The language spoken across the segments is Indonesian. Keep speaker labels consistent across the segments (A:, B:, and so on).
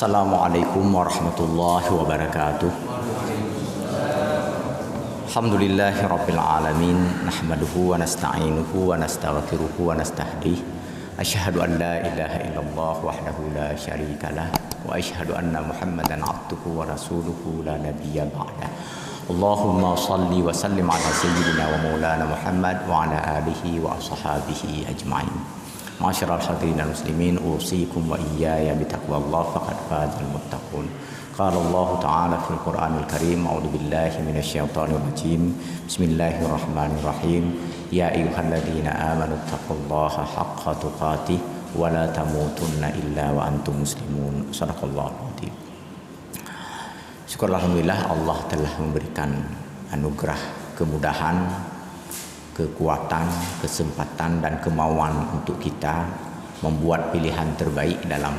A: Assalamualaikum warahmatullahi wabarakatuh. Alhamdulillahi rabbil alamin. Nahmaduhu wa nasta'inuhu wa nastaghfiruhu wa nastahdihi. Asyhadu an la ilaha illallah wahdahu la syarikalah wa asyhadu anna Muhammadan abduhu wa rasuluhu la nabiyya ba'da. Allahumma salli wa sallim ala sayyidina wa maulana Muhammad wa ala alihi wa ashabihi ajma'in. Ma'asyiral hadirin muslimin, usikum wa iyaya bitaqwallah faqad fazal muttaqun. Qala Allah Ta'ala fil Qur'anil Karim, a'udzu billahi minasyaitonir rajim. Bismillahirrahmanirrahim. Ya ayyuhalladzina amanu taqullaha haqqa tuqatih wa la tamutunna illa wa antum muslimun. Shadaqallahul adzim. Syukur alhamdulillah Allah telah memberikan anugerah kemudahan, kekuatan, kesempatan dan kemauan untuk kita membuat pilihan terbaik dalam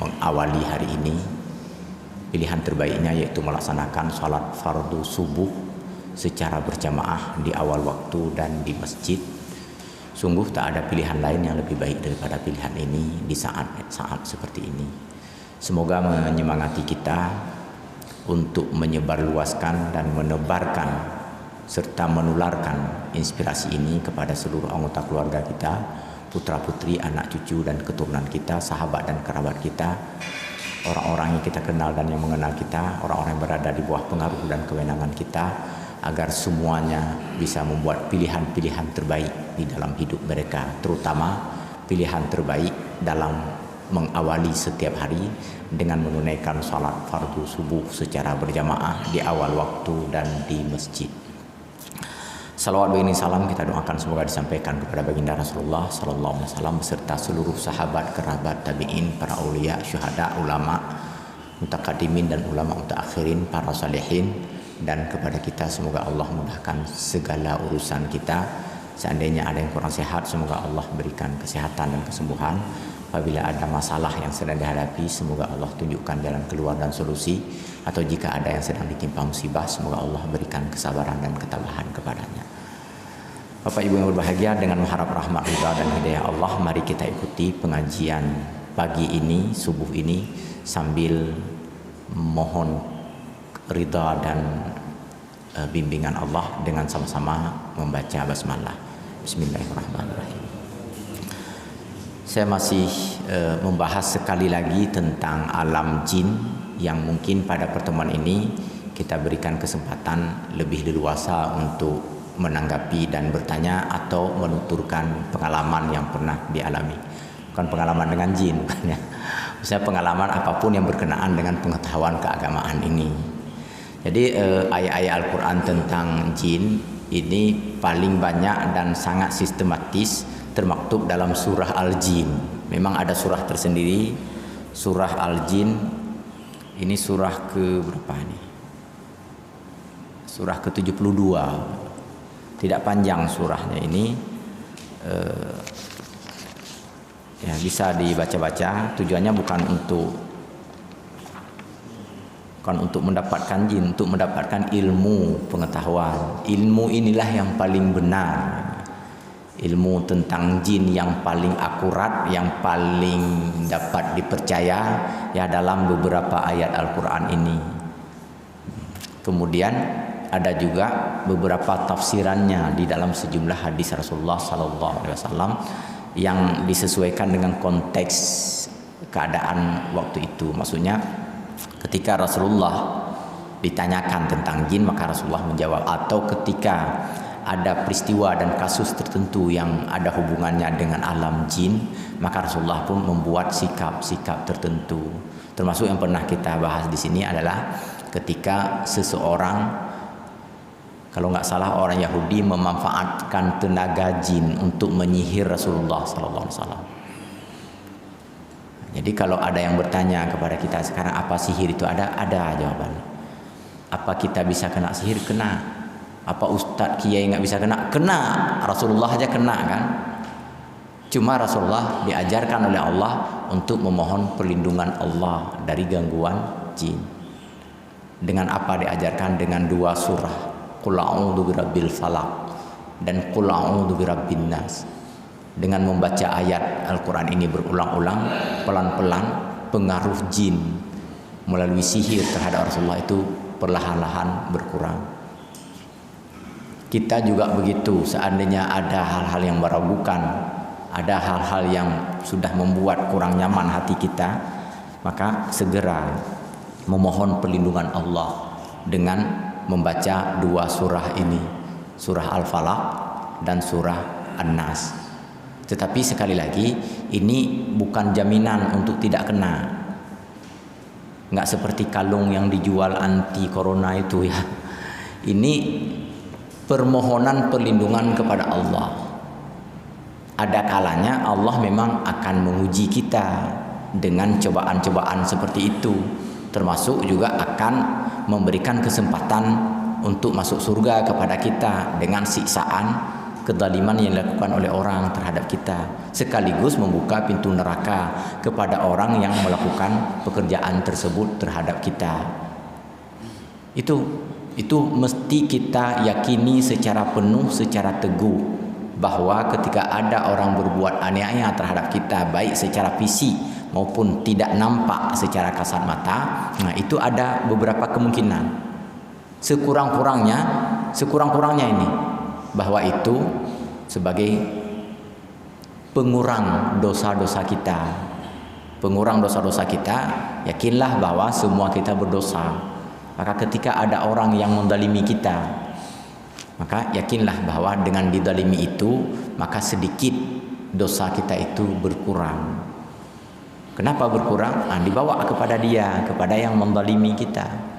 A: mengawali hari ini. Pilihan terbaiknya yaitu melaksanakan salat fardu subuh secara berjamaah di awal waktu dan di masjid. Sungguh tak ada pilihan lain yang lebih baik daripada pilihan ini di saat seperti ini. Semoga menyemangati kita untuk menyebarluaskan dan menebarkan serta menularkan inspirasi ini kepada seluruh anggota keluarga kita, putra-putri, anak cucu dan keturunan kita, sahabat dan kerabat kita, orang-orang yang kita kenal dan yang mengenal kita, orang-orang yang berada di bawah pengaruh dan kewenangan kita, agar semuanya bisa membuat pilihan-pilihan terbaik di dalam hidup mereka, terutama pilihan terbaik dalam mengawali setiap hari dengan menunaikan salat fardu subuh secara berjamaah di awal waktu dan di masjid. Salawat begini salam kita doakan semoga disampaikan kepada baginda Rasulullah sallallahu alaihi wasallam beserta seluruh sahabat, kerabat, tabi'in, para aulia, syuhada, ulama, mutaqaddimin dan ulama mutaakhirin, para salihin, dan kepada kita semoga Allah mudahkan segala urusan kita. Seandainya ada yang kurang sehat, semoga Allah berikan kesehatan dan kesembuhan. Apabila ada masalah yang sedang dihadapi, semoga Allah tunjukkan jalan keluar dan solusi. Atau jika ada yang sedang ditimpa musibah, semoga Allah berikan kesabaran dan ketabahan kepadanya. Bapak Ibu yang berbahagia, dengan mengharap rahmat ridha dan hidayah Allah, mari kita ikuti pengajian pagi ini, subuh ini, sambil mohon ridha dan bimbingan Allah dengan sama-sama membaca basmalah. Bismillahirrahmanirrahim. Saya masih membahas sekali lagi tentang alam jin yang mungkin pada pertemuan ini kita berikan kesempatan lebih leluasa untuk menanggapi dan bertanya atau menuturkan pengalaman yang pernah dialami. Bukan pengalaman dengan jin, bukan ya. Misalnya pengalaman apapun yang berkenaan dengan pengetahuan keagamaan ini. Jadi ayat-ayat Al-Quran tentang jin ini paling banyak dan sangat sistematis termaktub dalam surah Al-Jin. Memang ada surah tersendiri, surah Al-Jin. Ini surah ke berapa ini? Surah ke-72. Tidak panjang surahnya ini. Ya, bisa dibaca-baca. Tujuannya bukan untuk mendapatkan jin, untuk mendapatkan ilmu pengetahuan. Ilmu inilah yang paling benar. Ilmu tentang jin yang paling akurat, yang paling dapat dipercaya ya dalam beberapa ayat Al-Quran ini. Kemudian ada juga beberapa tafsirannya di dalam sejumlah hadis Rasulullah sallallahu alaihi wasallam yang disesuaikan dengan konteks keadaan waktu itu. Maksudnya ketika Rasulullah ditanyakan tentang jin, maka Rasulullah menjawab, atau ketika ada peristiwa dan kasus tertentu yang ada hubungannya dengan alam jin, maka Rasulullah pun membuat sikap-sikap tertentu. Termasuk yang pernah kita bahas di sini adalah ketika seseorang, kalau nggak salah orang Yahudi, memanfaatkan tenaga jin untuk menyihir Rasulullah SAW. Jadi kalau ada yang bertanya kepada kita sekarang apa sihir itu, ada jawabannya. Apa kita bisa kena sihir? Kena. Apa ustadz kiai nggak bisa kena? Kena. Rasulullah aja kena kan. Cuma Rasulullah diajarkan oleh Allah untuk memohon perlindungan Allah dari gangguan jin. Dengan apa diajarkan? Dengan dua surah, Qul a'udzu birabbil falaq dan Qul a'udzu birabbin nas. Dengan membaca ayat Al-Quran ini berulang-ulang, pelan-pelan pengaruh jin melalui sihir terhadap Rasulullah itu perlahan-lahan berkurang. Kita juga begitu, seandainya ada hal-hal yang meragukan, ada hal-hal yang sudah membuat kurang nyaman hati kita, maka segera memohon perlindungan Allah dengan membaca dua surah ini, surah Al-Falaq dan surah An-Nas. Tetapi sekali lagi, ini bukan jaminan untuk tidak kena. Nggak seperti kalung yang dijual anti corona itu ya. Ini permohonan perlindungan kepada Allah. Ada kalanya Allah memang akan menguji kita dengan cobaan-cobaan seperti itu, termasuk juga akan memberikan kesempatan untuk masuk surga kepada kita dengan siksaan kezaliman yang dilakukan oleh orang terhadap kita, sekaligus membuka pintu neraka kepada orang yang melakukan pekerjaan tersebut terhadap kita. Itu mesti kita yakini secara penuh, secara teguh, bahwa ketika ada orang berbuat aniaya terhadap kita, baik secara fisik maupun tidak nampak secara kasat mata, nah itu ada beberapa kemungkinan. Sekurang-kurangnya ini, bahwa itu sebagai pengurang dosa-dosa kita. Pengurang dosa-dosa kita, yakinlah bahwa semua kita berdosa. Maka ketika ada orang yang mendalimi kita, maka yakinlah bahwa dengan didalimi itu, maka sedikit dosa kita itu berkurang. Kenapa berkurang? Nah, dibawa kepada dia, kepada yang mendalimi kita.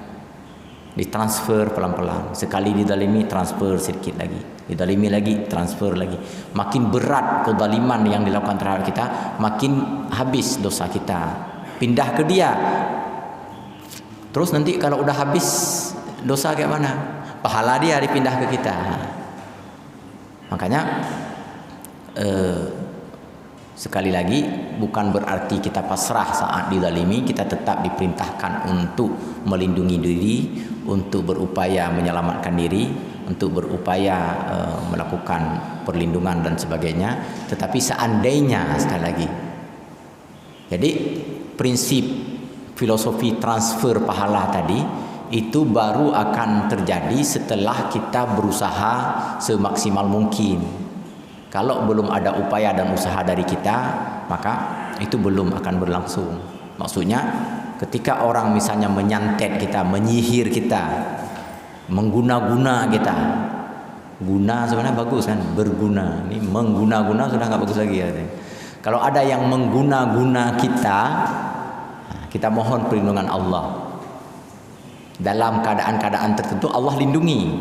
A: Ditransfer pelan-pelan. Sekali didalimi, transfer sedikit lagi. Didalimi lagi, transfer lagi. Makin berat kezaliman yang dilakukan terhadap kita, makin habis dosa kita. Pindah ke dia. Terus nanti kalau udah habis dosa kayak mana? Pahala dia dipindah ke kita. Makanya sekali lagi, bukan berarti kita pasrah saat dizalimi. Kita tetap diperintahkan untuk melindungi diri, untuk berupaya menyelamatkan diri, untuk berupaya melakukan perlindungan dan sebagainya. Tetapi seandainya, sekali lagi, jadi prinsip filosofi transfer pahala tadi itu baru akan terjadi setelah kita berusaha semaksimal mungkin. Kalau belum ada upaya dan usaha dari kita, maka itu belum akan berlangsung. Maksudnya ketika orang misalnya menyantet kita, menyihir kita, mengguna-guna kita. Guna sebenarnya bagus kan, berguna. Ini mengguna-guna sudah nggak bagus lagi ya. Kalau ada yang mengguna-guna kita mohon perlindungan Allah. Dalam keadaan-keadaan tertentu Allah lindungi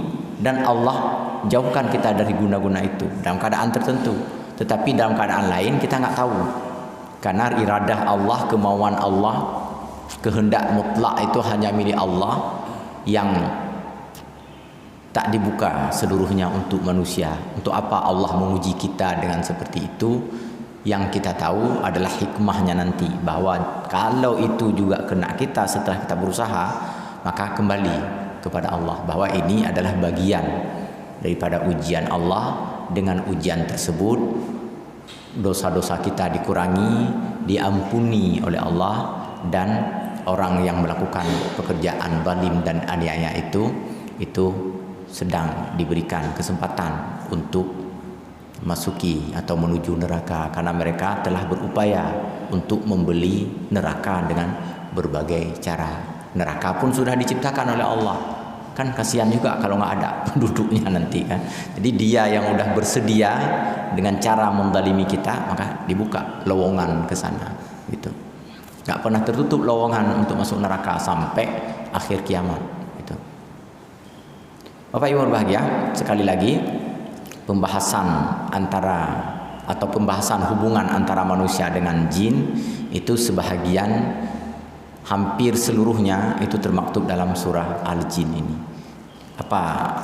A: dan Allah jauhkan kita dari guna-guna itu dalam keadaan tertentu. Tetapi dalam keadaan lain kita nggak tahu. Karena iradah Allah, kemauan Allah, kehendak mutlak itu hanya milik Allah yang tak dibuka seluruhnya untuk manusia. Untuk apa Allah menguji kita dengan seperti itu? Yang kita tahu adalah hikmahnya nanti, bahwa kalau itu juga kena kita setelah kita berusaha, maka kembali kepada Allah, bahwa ini adalah bagian daripada ujian Allah. Dengan ujian tersebut dosa-dosa kita dikurangi, diampuni oleh Allah, dan orang yang melakukan pekerjaan zalim dan aniaya itu sedang diberikan kesempatan untuk masuki atau menuju neraka, karena mereka telah berupaya untuk membeli neraka dengan berbagai cara. Neraka pun sudah diciptakan oleh Allah. Kan kasihan juga kalau nggak ada penduduknya nanti kan. Jadi dia yang udah bersedia dengan cara mendalimi kita, maka dibuka lowongan ke sana gitu. Nggak pernah tertutup lowongan untuk masuk neraka sampai akhir kiamat gitu. Bapak Ibu berbahagia, sekali lagi pembahasan hubungan antara manusia dengan jin itu sebahagian, hampir seluruhnya itu termaktub dalam surah Al-Jin ini. Apa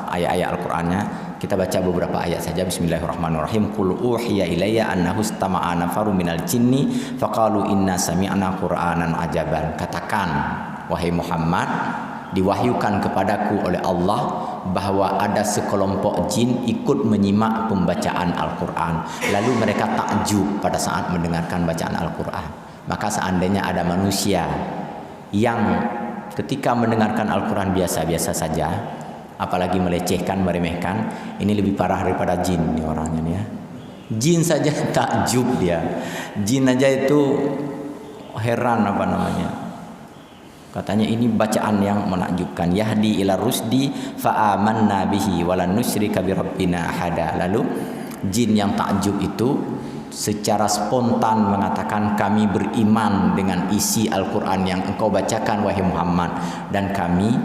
A: ayat-ayat Al-Qur'annya? Kita baca beberapa ayat saja. Bismillahirrahmanirrahim. Qul uhiya ilayya annahu istama'a nafaru minal jinni faqalu inna sami'na qur'anan ajaban. Katakan wahai Muhammad, diwahyukan kepadaku oleh Allah bahwa ada sekelompok jin ikut menyimak pembacaan Al-Quran. Lalu mereka takjub pada saat mendengarkan bacaan Al-Quran. Maka seandainya ada manusia yang ketika mendengarkan Al-Quran biasa-biasa saja, apalagi melecehkan, meremehkan, ini lebih parah daripada jin nih orangnya nih ya. Jin saja takjub dia. Jin aja itu heran apa namanya. Katanya ini bacaan yang menakjubkan. Yahdi ila rusdi fa amanna bihi wa lan nusyrika bi rabbina ahada. Lalu jin yang takjub itu secara spontan mengatakan, kami beriman dengan isi Al-Quran yang engkau bacakan wahai Muhammad, dan kami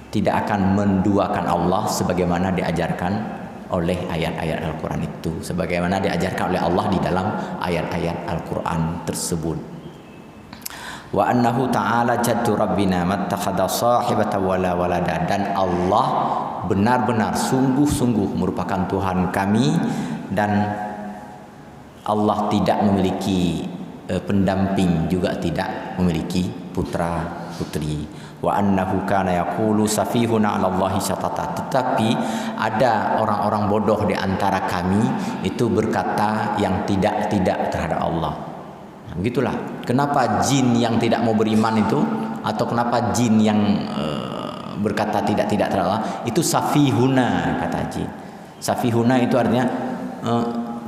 A: tidak akan menduakan Allah sebagaimana diajarkan oleh ayat-ayat Al-Quran itu, sebagaimana diajarkan oleh Allah di dalam ayat-ayat Al-Quran tersebut. Wa annahu ta'ala jaddu rabbina mattakhadha sahibatan wala walada, dan Allah benar-benar sungguh-sungguh merupakan Tuhan kami, dan Allah tidak memiliki pendamping, juga tidak memiliki putra putri. Wa annahu kana yaqulu safihuna 'ala Allahi syatata, tetapi ada orang-orang bodoh di antara kami itu berkata yang tidak terhadap Allah. Begitulah. Kenapa jin yang tidak mau beriman itu, atau kenapa jin yang berkata tidak terhadap Allah itu safihuna, kata jin. Safihuna itu artinya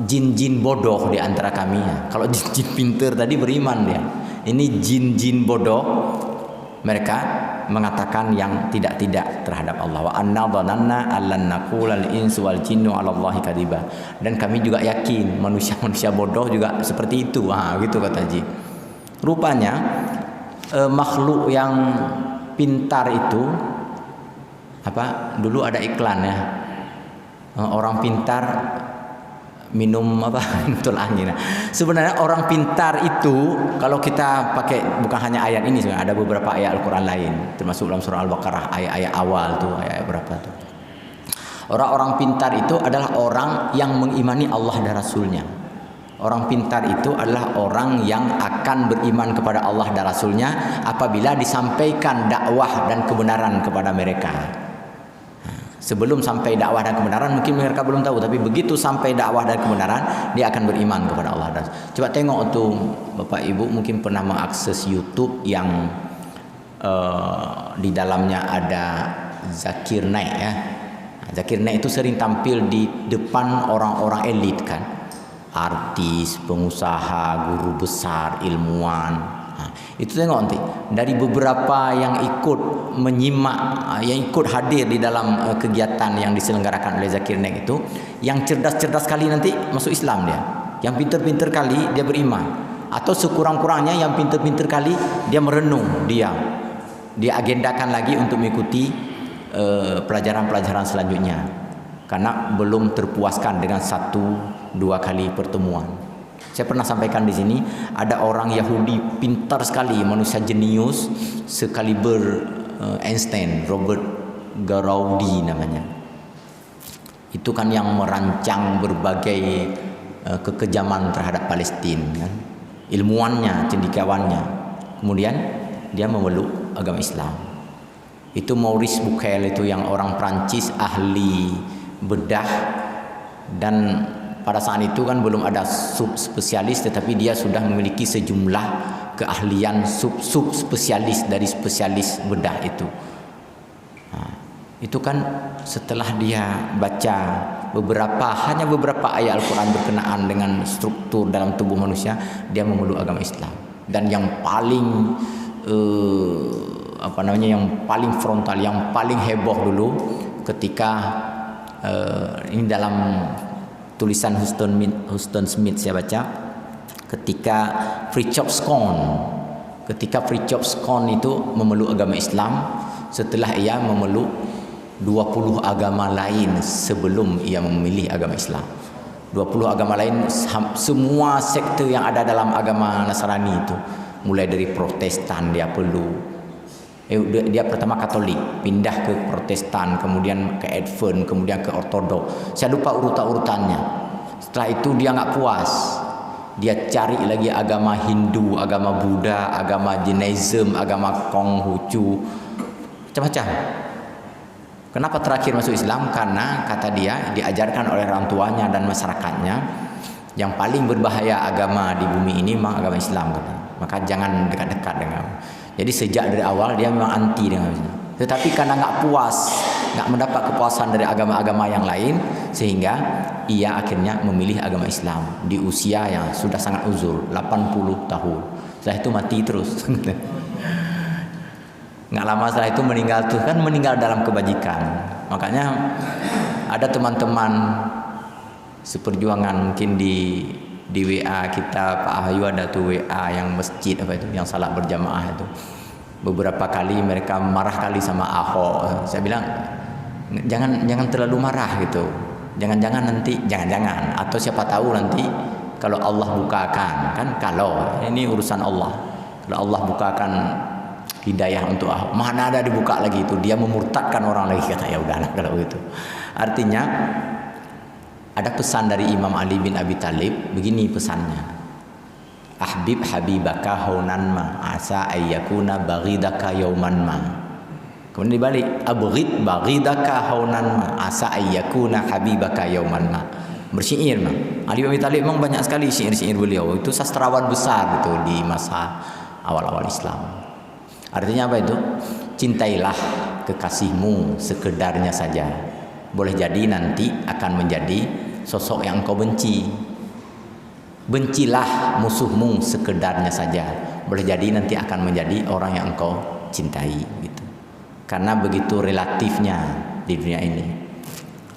A: jin-jin bodoh di antara kami. Kalau jin-jin pintar tadi beriman dia. Ini jin-jin bodoh, mereka mengatakan yang tidak terhadap Allah. Wa anna dhananna allan naqulal insu wal jinnu 'ala Allahi kadiba, dan kami juga yakin manusia bodoh juga seperti itu. Gitu kata jin. Rupanya makhluk yang pintar itu apa? Dulu ada iklan ya. Orang pintar minum apa? Betul angin. Sebenarnya orang pintar itu kalau kita pakai bukan hanya ayat ini, sebenarnya ada beberapa ayat Al-Quran lain, termasuk dalam surah Al-Baqarah ayat-ayat awal tuh, ayat berapa tuh. Orang-orang pintar itu adalah orang yang mengimani Allah dan Rasulnya. Orang pintar itu adalah orang yang akan beriman kepada Allah dan Rasulnya apabila disampaikan dakwah dan kebenaran kepada mereka. Sebelum sampai dakwah dan kebenaran mungkin mereka belum tahu, tapi begitu sampai dakwah dan kebenaran dia akan beriman kepada Allah. Coba tengok untuk Bapak Ibu mungkin pernah mengakses YouTube yang di dalamnya ada Zakir Naik ya. Zakir Naik itu sering tampil di depan orang-orang elit kan, artis, pengusaha, guru besar, ilmuwan. Itu tengok nanti dari beberapa yang ikut menyimak, yang ikut hadir di dalam kegiatan yang diselenggarakan oleh Zakir Naik itu, yang cerdas-cerdas kali nanti masuk Islam dia, yang pintar-pintar kali dia beriman, atau sekurang-kurangnya yang pintar-pintar kali dia merenung, dia agendakan lagi untuk mengikuti pelajaran-pelajaran selanjutnya karena belum terpuaskan dengan 1-2 kali pertemuan. Saya pernah sampaikan di sini, ada orang Yahudi pintar sekali, manusia jenius sekaliber Einstein, Robert Gauraudi namanya. Itu kan yang merancang berbagai kekejaman terhadap Palestina kan. Ilmuannya, cendekiawannya. Kemudian dia memeluk agama Islam. Itu Maurice Bucaille itu yang orang Prancis, ahli bedah, dan pada saat itu kan belum ada subspesialis, tetapi dia sudah memiliki sejumlah keahlian subspesialis dari spesialis bedah itu. Itu kan setelah dia baca hanya beberapa ayat Al-Quran berkenaan dengan struktur dalam tubuh manusia, dia memeluk agama Islam. Dan yang paling yang paling frontal, yang paling heboh dulu ketika ini dalam tulisan Huston Smith saya baca, ketika Fridtjof Schuon itu memeluk agama Islam setelah ia memeluk 20 agama lain sebelum ia memilih agama Islam. 20 agama lain, semua sekte yang ada dalam agama Nasrani itu, mulai dari Protestan dia dia pertama Katolik, pindah ke Protestan, kemudian ke Advent, kemudian ke Ortodok. Saya lupa urutannya. Setelah itu dia nggak puas, dia cari lagi agama Hindu, agama Buddha, agama Jainism, agama Konghucu, macam-macam. Kenapa terakhir masuk Islam? Karena kata dia diajarkan oleh orang tuanya dan masyarakatnya, yang paling berbahaya agama di bumi ini memang agama Islam, katanya. Maka jangan dekat-dekat dengan. Jadi sejak dari awal dia memang anti dengan Islam. Tetapi karena nggak puas, nggak mendapat kepuasan dari agama-agama yang lain, sehingga ia akhirnya memilih agama Islam di usia yang sudah sangat uzur, 80 tahun. Setelah itu mati terus. Nggak lama setelah itu meninggal tuh, kan meninggal dalam kebajikan. Makanya ada teman-teman seperjuangan mungkin di WA kita, Pak Ahayu ada tuh WA yang masjid apa itu, yang salat berjamaah itu. Beberapa kali mereka marah kali sama Ahok. Saya bilang jangan terlalu marah gitu. Jangan-jangan nanti atau siapa tahu nanti kalau Allah bukakan, kan kalau ini urusan Allah. Kalau Allah bukakan hidayah untuk Ahok, mana ada dibuka lagi itu, dia memurtadkan orang lagi, kata ya udahlah kalau gitu. Artinya ada pesan dari Imam Ali bin Abi Thalib, begini pesannya. Ahbib habibaka haunan ma asa ayyakuna baghidaka yauman ma. Kemudian dibalik, abghid baghidaka haunan ma asa ayyakuna habibaka yauman ma. Bersyair mah. Ali bin Abi Thalib memang banyak sekali syair-syair beliau. Itu sastrawan besar itu di masa awal-awal Islam. Artinya apa itu? Cintailah kekasihmu sekedarnya saja. Boleh jadi nanti akan menjadi sosok yang kau benci. Bencilah musuhmu sekedarnya saja. Boleh jadi nanti akan menjadi orang yang engkau cintai gitu. Karena begitu relatifnya di dunia ini.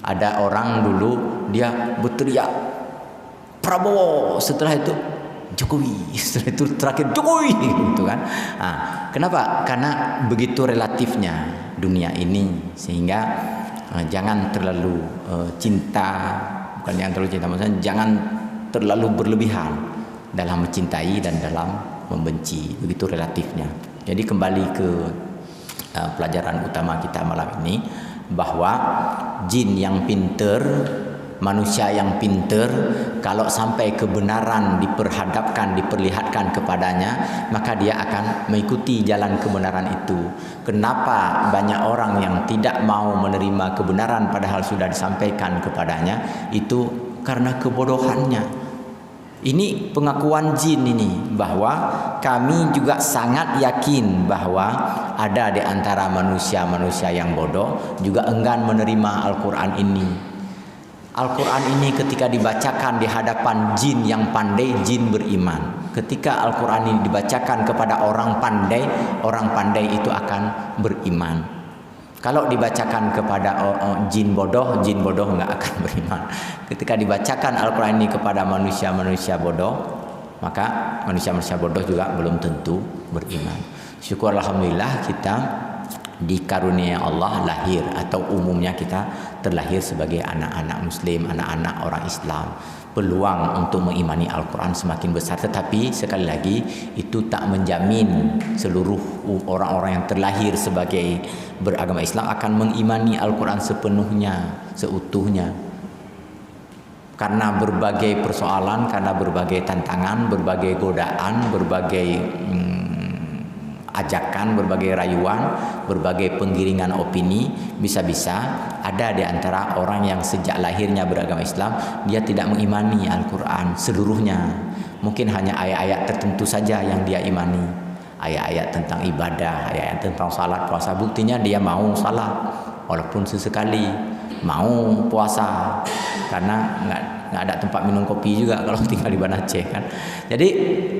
A: Ada orang dulu dia berteriak Prabowo, setelah itu Jokowi, setelah itu terakhir Jokowi gitu kan. Nah, kenapa? Karena begitu relatifnya dunia ini, sehingga jangan terlalu cinta, bukan jangan terlalu cinta, maksudnya jangan terlalu berlebihan dalam mencintai dan dalam membenci. Begitu relatifnya. Jadi kembali ke pelajaran utama kita malam ini, bahwa jin yang pinter, manusia yang pinter, kalau sampai kebenaran diperlihatkan kepadanya, maka dia akan mengikuti jalan kebenaran itu. Kenapa banyak orang yang tidak mau menerima kebenaran padahal sudah disampaikan kepadanya? Itu karena kebodohannya. Ini pengakuan jin ini, bahwa kami juga sangat yakin bahwa ada di antara manusia-manusia yang bodoh juga enggan menerima Al-Quran ini. Al-Quran ini ketika dibacakan di hadapan jin yang pandai, jin beriman. Ketika Al-Quran ini dibacakan kepada orang pandai itu akan beriman. Kalau dibacakan kepada jin bodoh nggak akan beriman. Ketika dibacakan Al-Quran ini kepada manusia-manusia bodoh, maka manusia-manusia bodoh juga belum tentu beriman. Syukur alhamdulillah kita dikarunia Allah lahir, atau umumnya kita terlahir sebagai anak-anak muslim, anak-anak orang Islam. Peluang untuk mengimani Al-Quran semakin besar, tetapi sekali lagi itu tak menjamin seluruh orang-orang yang terlahir sebagai beragama Islam akan mengimani Al-Quran sepenuhnya, seutuhnya. Karena berbagai persoalan, karena berbagai tantangan, berbagai godaan, berbagai ajakan, berbagai rayuan, berbagai penggiringan opini, bisa-bisa ada di antara orang yang sejak lahirnya beragama Islam, dia tidak mengimani Al-Quran seluruhnya. Mungkin hanya ayat-ayat tertentu saja yang dia imani. Ayat-ayat tentang ibadah, ayat-ayat tentang salat, puasa. Buktinya dia mau salat walaupun sesekali, mau puasa karena nggak ada tempat minum kopi juga kalau tinggal di Banda Aceh kan. Jadi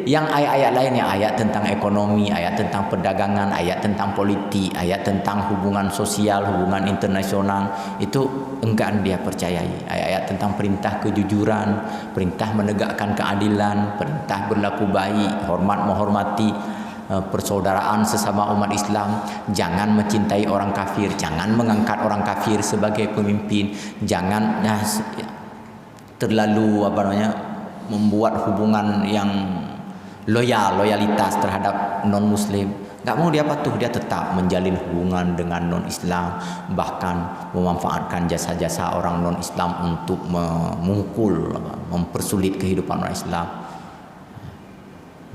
A: yang ayat-ayat lainnya, ayat tentang ekonomi, ayat tentang perdagangan, ayat tentang politik, ayat tentang hubungan sosial, hubungan internasional, itu enggan dia percayai. Ayat-ayat tentang perintah kejujuran, perintah menegakkan keadilan, perintah berlaku baik, hormat menghormati, persaudaraan sesama umat Islam, jangan mencintai orang kafir, jangan mengangkat orang kafir sebagai pemimpin, jangan terlalu membuat hubungan yang loyalitas terhadap non muslim. Nggak mau dia patuh, dia tetap menjalin hubungan dengan non Islam, bahkan memanfaatkan jasa-jasa orang non Islam untuk memukul, mempersulit kehidupan orang Islam,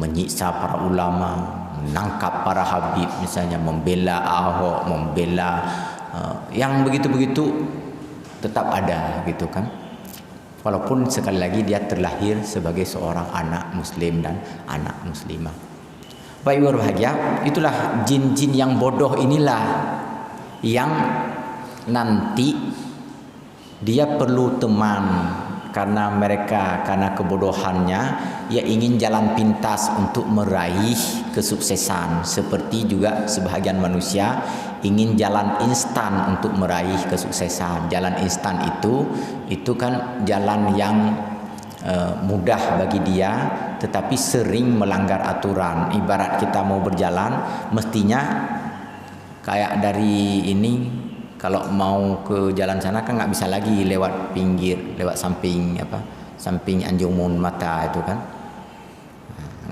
A: menyiksa para ulama, menangkap para habib, misalnya membela Ahok, membela yang begitu-begitu tetap ada gitu kan. Walaupun sekali lagi dia terlahir sebagai seorang anak muslim dan anak muslimah. Bapak Ibu berbahagia, itulah jin-jin yang bodoh inilah yang nanti dia perlu teman, karena kebodohannya ia ingin jalan pintas untuk meraih kesuksesan, seperti juga sebahagian manusia ingin jalan instan untuk meraih kesuksesan. Jalan instan itu kan jalan yang mudah bagi dia, tetapi sering melanggar aturan. Ibarat kita mau berjalan, mestinya kayak dari ini, kalau mau ke jalan sana kan nggak bisa lagi lewat pinggir, lewat samping anjungan mata itu kan,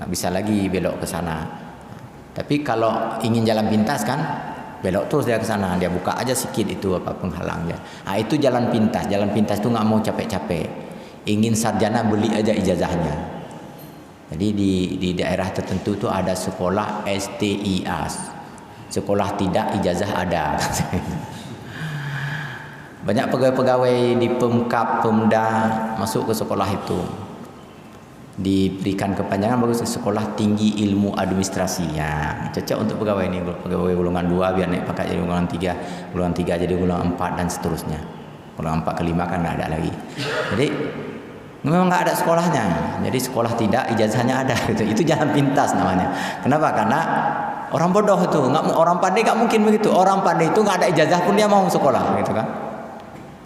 A: nggak bisa lagi belok ke sana. Tapi kalau ingin jalan pintas kan, belok terus dia ke sana, dia buka aja sedikit itu penghalangnya. Nah, itu jalan pintas. Jalan pintas itu nggak mau capek-capek. Ingin sarjana, beli aja ijazahnya. Jadi di daerah tertentu itu ada sekolah STIA, sekolah tidak ijazah ada. Banyak pegawai-pegawai di Pemkab, Pemda masuk ke sekolah itu. Diberikan kepanjangan bagus, Sekolah Tinggi Ilmu Administrasi. Ya, cocok untuk pegawai ini, pegawai golongan 2 biar naik pangkat jadi golongan 3 jadi golongan 4 dan seterusnya. Golongan 4 ke 5 kan enggak ada lagi. Jadi memang nggak ada sekolahnya, jadi sekolah tidak ijazahnya ada gitu. Itu jalan pintas namanya. Kenapa? Karena orang bodoh itu, orang pandai nggak mungkin begitu. Orang pandai itu nggak ada ijazah pun dia mau sekolah, gitu kan?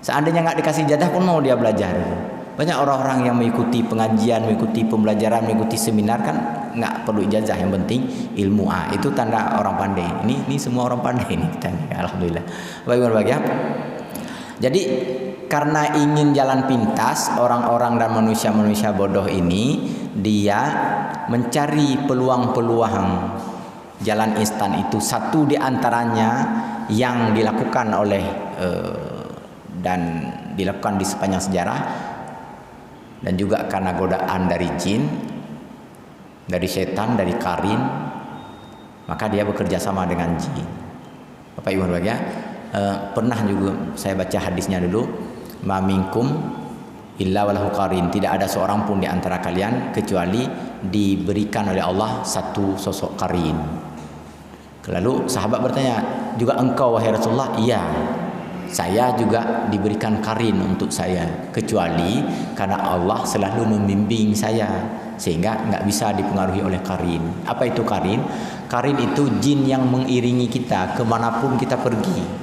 A: Seandainya nggak dikasih ijazah pun mau dia belajar. Gitu. Banyak orang-orang yang mengikuti pengajian, mengikuti pembelajaran, mengikuti seminar kan nggak perlu ijazah, yang penting ilmu. Itu tanda orang pandai. Ini semua orang pandai ini kita nih, alhamdulillah. Baik. Jadi karena ingin jalan pintas, orang-orang dan manusia-manusia bodoh ini dia mencari peluang-peluang jalan instan itu. Satu di antaranya yang dilakukan oleh dan dilakukan di sepanjang sejarah, dan juga karena godaan dari jin, dari setan, dari karin, maka dia bekerja sama dengan jin. Bapak Ibu berbahagia, pernah juga saya baca hadisnya dulu, ma minkum illa walahu qarin, tidak ada seorang pun di antara kalian kecuali diberikan oleh Allah satu sosok qarin. Lalu sahabat bertanya, juga engkau wahai Rasulullah? Iya, saya juga diberikan qarin untuk saya, kecuali karena Allah selalu membimbing saya sehingga nggak bisa dipengaruhi oleh qarin. Apa itu qarin? Qarin itu jin yang mengiringi kita kemanapun kita pergi.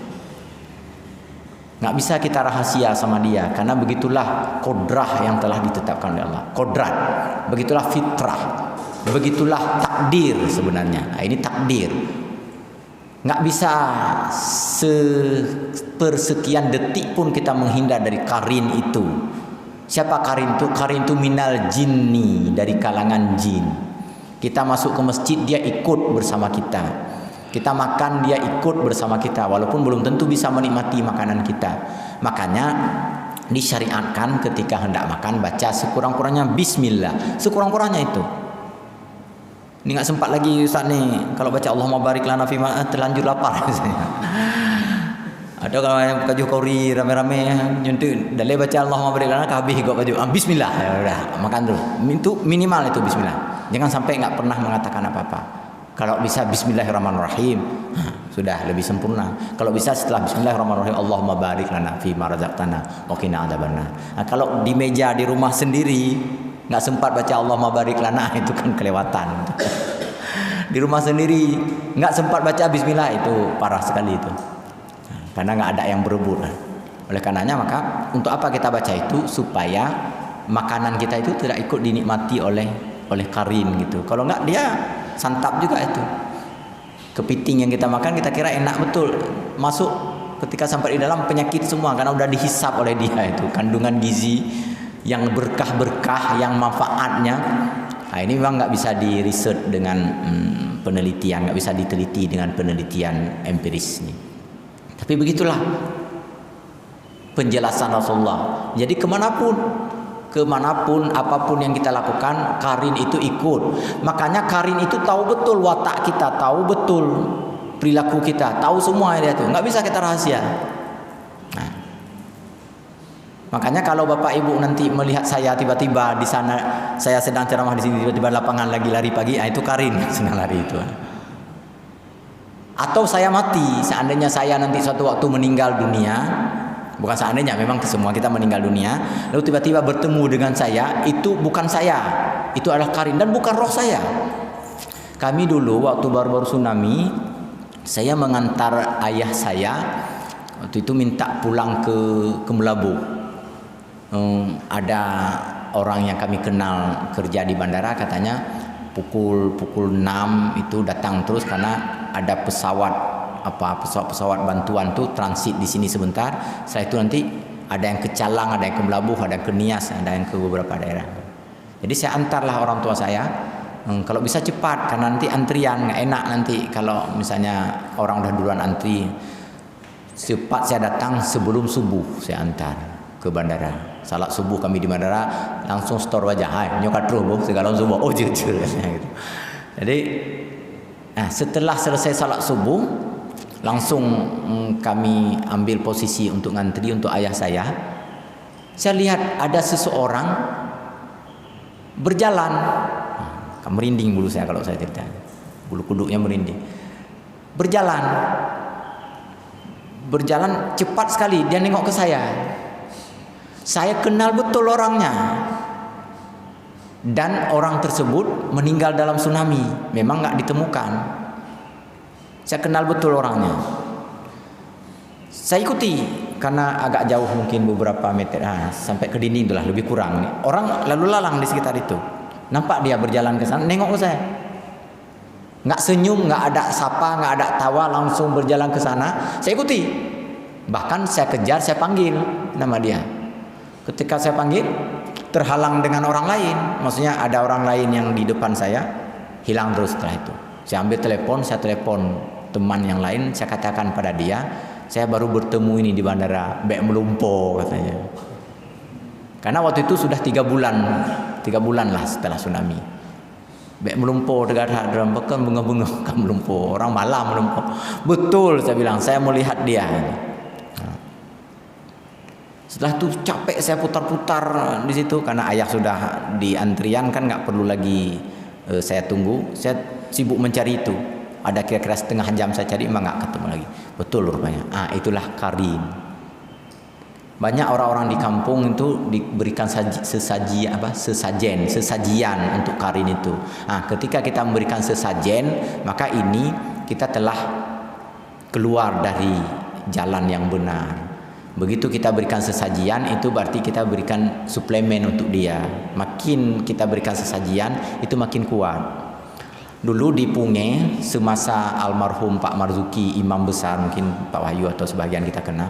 A: Nggak bisa kita rahasia sama dia, karena begitulah kodrah yang telah ditetapkan oleh Allah. Kodrat, begitulah fitrah, begitulah takdir sebenarnya. Nah, ini takdir. Nggak bisa sepersekian detik pun kita menghindar dari karin itu. Siapa karin itu? Karin itu minal jinni, dari kalangan jin. Kita masuk ke masjid, dia ikut bersama kita. Kita makan, dia ikut bersama kita, walaupun belum tentu bisa menikmati makanan kita. Makanya disyariatkan ketika hendak makan baca sekurang-kurangnya bismillah, sekurang-kurangnya itu. Ini nggak sempat lagi Ustaz nih, kalau baca Allahumma barik lana fima, terlanjur lapar. Ada kalau yang baju kori rame-rame nyuntik, dalai baca Allahumma barik lana habis gak baju bismillah, ya udah makan dulu. Itu minimal itu bismillah. Jangan sampai nggak pernah mengatakan apa-apa. Kalau bisa bismillahirrahmanirrahim, sudah lebih sempurna. Kalau bisa setelah bismillahirrahmanirrahim, Allahumma barik lana fi ma razaqtana wa qina adzabannar. Nah, kalau di meja di rumah sendiri nggak sempat baca Allahumma barik lana, itu kan kelewatan. Di rumah sendiri nggak sempat baca bismillah, itu parah sekali itu. Karena nggak ada yang berebut. Oleh karenanya maka untuk apa kita baca itu? Supaya makanan kita itu tidak ikut dinikmati oleh karin gitu. Kalau nggak dia santap juga itu. Kepiting yang kita makan kita kira enak betul, masuk ketika sampai di dalam penyakit semua karena udah dihisap oleh dia itu. Kandungan gizi yang berkah-berkah, yang manfaatnya. Nah, ini memang nggak bisa di riset dengan penelitian, nggak bisa diteliti dengan penelitian empiris ini. Tapi begitulah penjelasan Rasulullah. Jadi kemanapun apapun yang kita lakukan, karin itu ikut. Makanya karin itu tahu betul watak kita, tahu betul perilaku kita, tahu semua dia tuh, nggak bisa kita rahasia. Nah, Makanya kalau Bapak Ibu nanti melihat saya tiba-tiba di sana, saya sedang ceramah di sini, tiba-tiba lapangan lagi lari pagi, itu Karin yang sedang lari itu. Atau saya mati, seandainya saya nanti suatu waktu meninggal dunia, bukan seandainya, memang semua kita meninggal dunia, lalu tiba-tiba bertemu dengan saya, itu bukan saya, itu adalah Karin dan bukan roh saya. Kami dulu waktu baru-baru tsunami, saya mengantar ayah saya waktu itu minta pulang ke Melabu. Ada orang yang kami kenal kerja di bandara, katanya pukul 6 itu datang terus karena ada pesawat bantuan tuh transit di sini sebentar. Setelah itu nanti ada yang ke Calang, ada yang ke Melabuh, ada yang ke Nias, ada yang ke beberapa daerah. Jadi saya antarlah orang tua saya. Kalau bisa cepat karena nanti antrian nggak enak nanti kalau misalnya orang udah duluan antri. Cepat saya datang sebelum subuh, saya antar ke bandara. Salat subuh kami di bandara, langsung store wajah, hai nyokat roh segala subuh, oh jujur gitu. Jadi setelah selesai salat subuh, langsung kami ambil posisi untuk ngantri untuk ayah saya. Saya lihat ada seseorang berjalan, merinding bulu saya kalau saya cerita, bulu kuduknya merinding. Berjalan cepat sekali, dia nengok ke saya. Saya kenal betul orangnya. Dan orang tersebut meninggal dalam tsunami, memang nggak ditemukan. Saya kenal betul orangnya. Saya ikuti karena agak jauh mungkin beberapa meter, sampai ke dinding itulah lebih kurang. Orang lalu lalang di sekitar itu. Nampak dia berjalan ke sana, nengok ke saya. Nggak senyum, nggak ada sapa, nggak ada tawa, langsung berjalan ke sana. Saya ikuti. Bahkan saya kejar, saya panggil nama dia. Ketika saya panggil, terhalang dengan orang lain. Maksudnya ada orang lain yang di depan saya, hilang terus setelah itu. Saya ambil telepon, saya telepon teman yang lain, saya katakan pada dia, saya baru bertemu ini di bandara, bek melumpo katanya. Karena waktu itu sudah 3 bulan lah setelah tsunami. Bek melumpo dekat dalam bekan bunga-bunga kan melumpo, orang malam melumpo. Betul saya bilang, saya melihat dia. Setelah itu capek saya putar-putar di situ karena ayah sudah di antrian kan nggak perlu lagi saya tunggu. Saya sibuk mencari itu. Ada kira-kira setengah jam saya cari, emang nggak ketemu lagi. Betul rupanya. Itulah Karin. Banyak orang-orang di kampung itu diberikan sesajian untuk Karin itu. Ketika kita memberikan sesajen, maka ini kita telah keluar dari jalan yang benar. Begitu kita berikan sesajian, itu berarti kita berikan suplemen untuk dia. Makin kita berikan sesajian, itu makin kuat. Dulu di Punge, semasa almarhum Pak Marzuki, imam besar, mungkin Pak Wahyu atau sebagian kita kenal.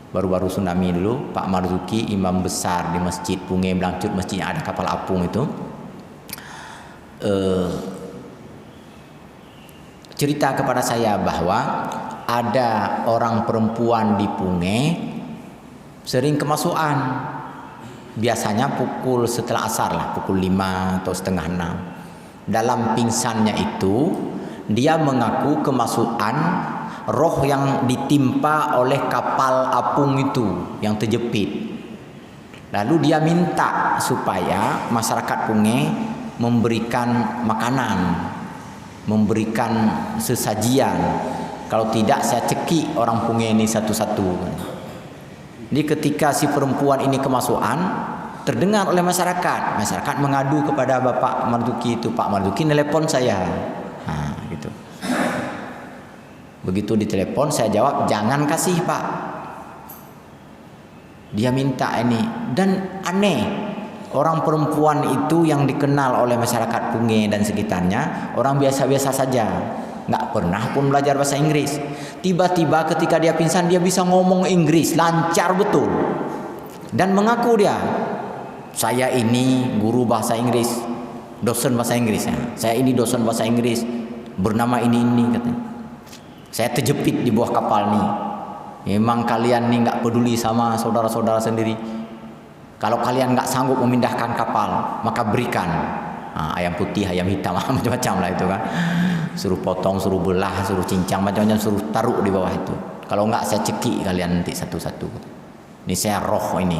A: Baru-baru tsunami dulu, Pak Marzuki, imam besar di masjid Punge Blangcut, masjid yang ada kapal apung itu. Cerita kepada saya bahwa ada orang perempuan di Punge sering kemasukan, biasanya pukul setelah asar lah, pukul 5 atau setengah 6. Dalam pingsannya itu dia mengaku kemasukan roh yang ditimpa oleh kapal apung itu yang terjepit. Lalu dia minta supaya masyarakat Punge memberikan makanan, memberikan sesajian. Kalau tidak saya cekik orang Punge ini satu-satu. Jadi ketika si perempuan ini kemasukan, terdengar oleh masyarakat. Masyarakat mengadu kepada Bapak Marzuki itu. Pak Marzuki nelpon saya. Gitu. Begitu ditelepon saya jawab, jangan kasih Pak. Dia minta ini. Dan aneh, orang perempuan itu yang dikenal oleh masyarakat Punge dan sekitarnya orang biasa-biasa saja. Nggak pernah pun belajar bahasa Inggris. Tiba-tiba ketika dia pingsan, dia bisa ngomong Inggris lancar betul. Dan mengaku dia, saya ini guru bahasa Inggris, dosen bahasa Inggris. Saya ini dosen bahasa Inggris, bernama ini katanya. Saya terjepit di bawah kapal nih. Memang kalian nih nggak peduli sama saudara-saudara sendiri. Kalau kalian nggak sanggup memindahkan kapal, maka berikan ayam putih, ayam hitam, macam-macam lah itu kan. Suruh potong, suruh belah, suruh cincang, macam-macam, suruh taruh di bawah itu. Kalau enggak saya cekik kalian nanti satu-satu. Ini saya roh ini.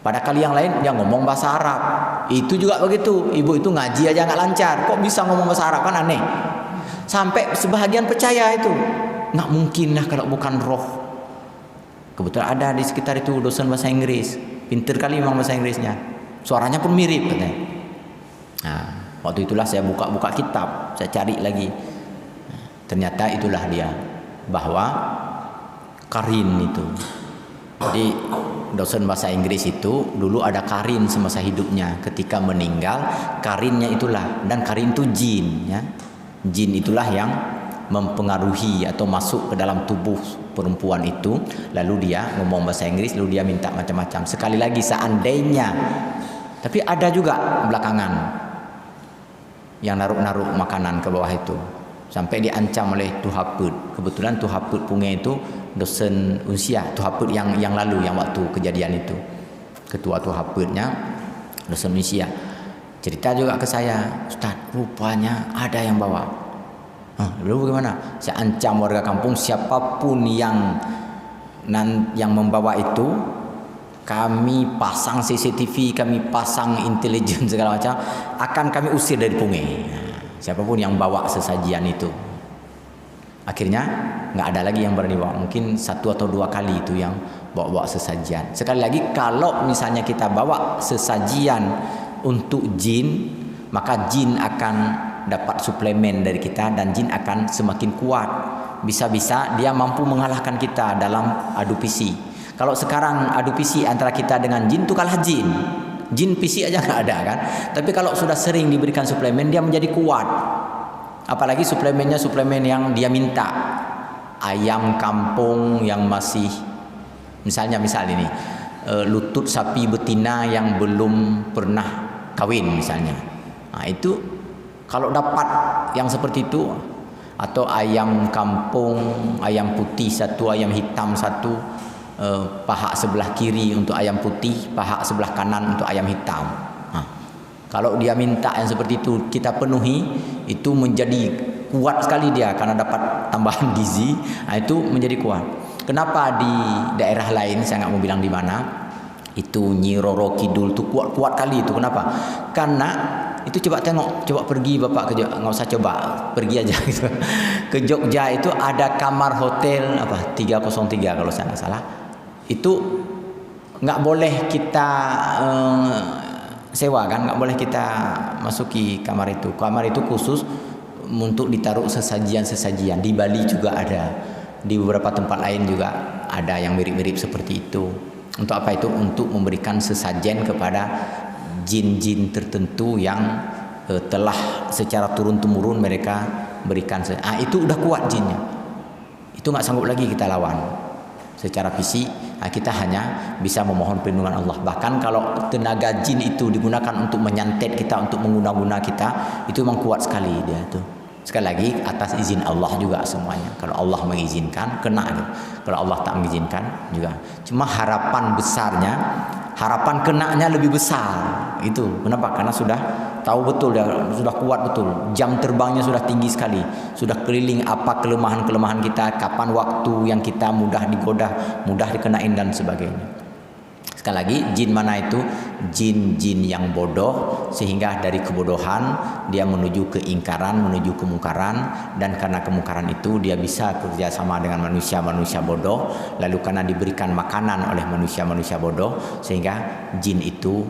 A: Pada kali yang lain dia ngomong bahasa Arab. Itu juga begitu. Ibu itu ngaji aja nggak lancar. Kok bisa ngomong bahasa Arab, kan aneh. Sampai sebahagian percaya itu. Nggak mungkin lah kalau bukan roh. Kebetulan ada di sekitar itu dosen bahasa Inggris. Pinter kali memang bahasa Inggrisnya. Suaranya pun mirip katanya. Nah, waktu itulah saya buka-buka kitab. Saya cari lagi. Ternyata itulah dia. Bahwa Karin itu. Jadi dosen bahasa Inggris itu dulu ada Karin semasa hidupnya. Ketika meninggal, Karinnya itulah. Dan Karin itu jin, ya. Jin itulah yang mempengaruhi atau masuk ke dalam tubuh perempuan itu. Lalu dia ngomong bahasa Inggris, lalu dia minta macam-macam. Sekali lagi seandainya. Tapi ada juga belakangan yang naruh-naruh makanan ke bawah itu. Sampai diancam oleh Tuhaput. Kebetulan Tuhaput Punge itu dosen Unsia, Tuhaput yang lalu, yang waktu kejadian itu. Ketua Tuhaputnya dosen Unsia. Cerita juga ke saya, Ustaz, rupanya ada yang bawa. Lalu bagaimana? Saya ancam warga kampung, siapapun yang membawa itu, kami pasang CCTV, kami pasang intelijen segala macam, akan kami usir dari Punge. Siapapun yang bawa sesajian itu. Akhirnya nggak ada lagi yang berani bawa. Mungkin 1 atau 2 kali itu yang bawa sesajian. Sekali lagi, kalau misalnya kita bawa sesajian untuk jin, maka jin akan dapat suplemen dari kita dan jin akan semakin kuat. Bisa-bisa dia mampu mengalahkan kita dalam adu PC. Kalau sekarang adu PC antara kita dengan jin itu kalah jin. Jin PC aja nggak ada kan. Tapi kalau sudah sering diberikan suplemen, dia menjadi kuat. Apalagi suplemennya suplemen yang dia minta. Ayam kampung yang masih, misal ini, lutut sapi betina yang belum pernah kawin misalnya. Nah itu kalau dapat yang seperti itu, atau ayam kampung, ayam putih 1, ayam hitam 1. Paha sebelah kiri untuk ayam putih, paha sebelah kanan untuk ayam hitam. Kalau dia minta yang seperti itu kita penuhi, itu menjadi kuat sekali dia karena dapat tambahan gizi. Itu menjadi kuat. Kenapa di daerah lain, saya nggak mau bilang di mana, itu Nyi Roro Kidul itu kuat kali itu. Kenapa? Karena itu coba tengok, coba pergi Bapak ke Jogja, nggak usah coba, pergi aja gitu. Ke Jogja itu ada kamar hotel 303 kalau saya nggak salah. Itu nggak boleh kita sewa kan, nggak boleh kita masuki kamar itu. Kamar itu khusus untuk ditaruh sesajian. Di Bali juga ada, di beberapa tempat lain juga ada yang mirip-mirip seperti itu. Untuk apa itu? Untuk memberikan sesajen kepada jin-jin tertentu yang telah secara turun-temurun mereka berikan. Itu udah kuat jinnya. Itu nggak sanggup lagi kita lawan. Secara fisik kita hanya bisa memohon perlindungan Allah. Bahkan kalau tenaga jin itu digunakan untuk menyantet kita, untuk mengguna-guna kita, itu memang kuat sekali dia itu. Sekali lagi atas izin Allah juga semuanya. Kalau Allah mengizinkan kena gitu. Kalau Allah tak mengizinkan juga. Cuma harapan besarnya, harapan kenanya lebih besar. Itu kenapa? Karena sudah tahu betul, dia sudah kuat betul. Jam terbangnya sudah tinggi sekali. Sudah keliling apa kelemahan-kelemahan kita, kapan waktu yang kita mudah digoda, mudah dikenain dan sebagainya. Sekali lagi, jin mana itu? Jin-jin yang bodoh, sehingga dari kebodohan dia menuju keingkaran, menuju kemungkaran, dan karena kemungkaran itu dia bisa kerjasama dengan manusia-manusia bodoh. Lalu karena diberikan makanan oleh manusia-manusia bodoh, sehingga jin itu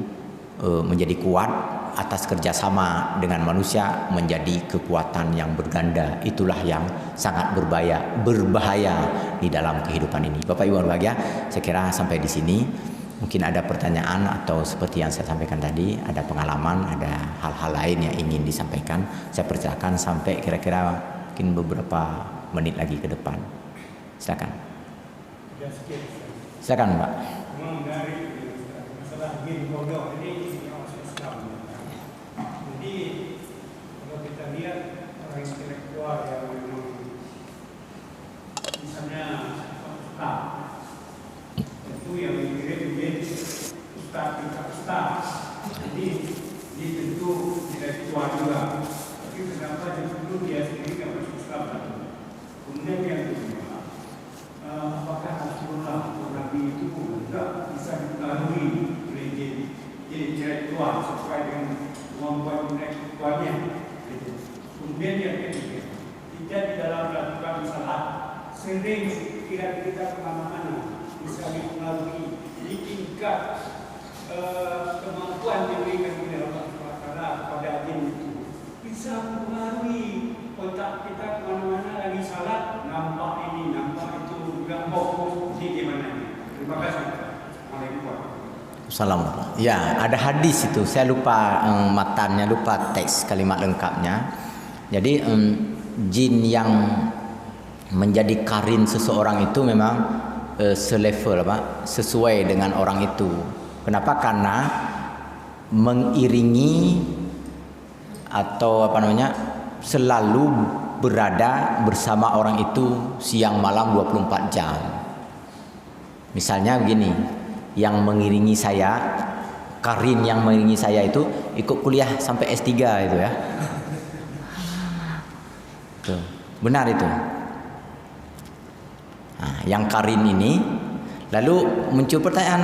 A: menjadi kuat atas kerjasama dengan manusia, menjadi kekuatan yang berganda. Itulah yang sangat berbahaya di dalam kehidupan ini. Bapak Ibu berbahagia, saya kira sampai di sini. Mungkin ada pertanyaan atau seperti yang saya sampaikan tadi, ada pengalaman, ada hal-hal lain yang ingin disampaikan. Saya persilakan sampai kira-kira mungkin beberapa menit lagi ke depan. Silakan. Silakan, Mbak.
B: Dari masalah jin bodoh ini masuk Islam. Jadi kalau kita lihat orang intelektual yang memang misalnya ustaz, itu yang dikirim menjadi ustaz. Jadi dia tentu intelektual juga. Tapi kenapa justru dia sendiri tidak masuk Islam? Kemudian yang kedua, apakah Rasulullah atau Nabi itu sering pikiran kita kemana-mana, bisa dipengaruhi di tingkat kemampuan diberikan oleh Allah SWT pada jin itu. Bisa mempengaruhi otak kita kemana-mana, lagi salat, nampak ini, nampak itu, nggak fokus di mana. Terima kasih.
A: Assalamualaikum. Ya, ada hadis itu. Saya lupa matannya, lupa teks kalimat lengkapnya. Jadi jin yang menjadi karin seseorang itu memang selevel sesuai dengan orang itu. Kenapa? Karena mengiringi atau selalu berada bersama orang itu siang malam 24 jam. Misalnya begini, yang mengiringi saya, karin yang mengiringi saya itu ikut kuliah sampai S3 itu ya. Tuh, benar itu. Nah, yang karin ini lalu muncul pertanyaan,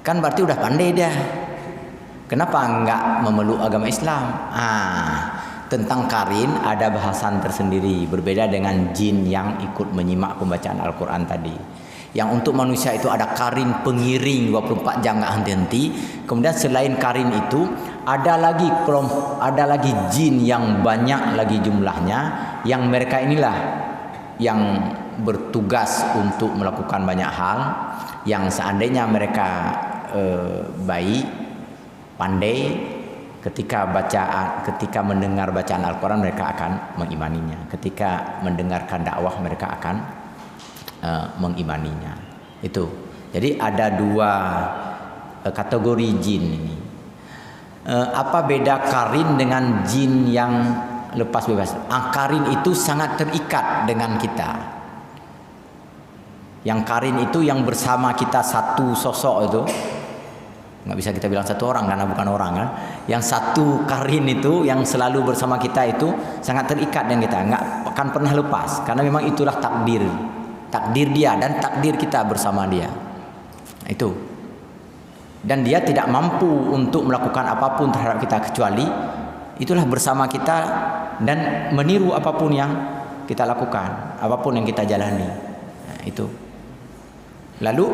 A: kan berarti udah pandai dia, kenapa enggak memeluk agama Islam? Tentang karin ada bahasan tersendiri, berbeda dengan jin yang ikut menyimak pembacaan Al-Quran tadi. Yang untuk manusia itu ada karin pengiring 24 jam enggak henti-henti. Kemudian selain karin itu ada lagi jin yang banyak lagi jumlahnya, yang mereka inilah yang bertugas untuk melakukan banyak hal, yang seandainya mereka baik, pandai, ketika mendengar bacaan Al-Quran mereka akan mengimaninya, ketika mendengarkan dakwah mereka akan mengimaninya. Itu. Jadi ada dua kategori jin ini. Apa beda karin dengan jin yang lepas bebas? Karin itu sangat terikat dengan kita. Yang karin itu yang bersama kita satu sosok itu, nggak bisa kita bilang satu orang karena bukan orang kan. Yang satu karin itu yang selalu bersama kita itu sangat terikat dengan kita, nggak akan pernah lepas, karena memang itulah takdir dia dan takdir kita bersama dia. Nah, itu. Dan dia tidak mampu untuk melakukan apapun terhadap kita kecuali itulah bersama kita dan meniru apapun yang kita lakukan, apapun yang kita jalani. Nah, itu. Lalu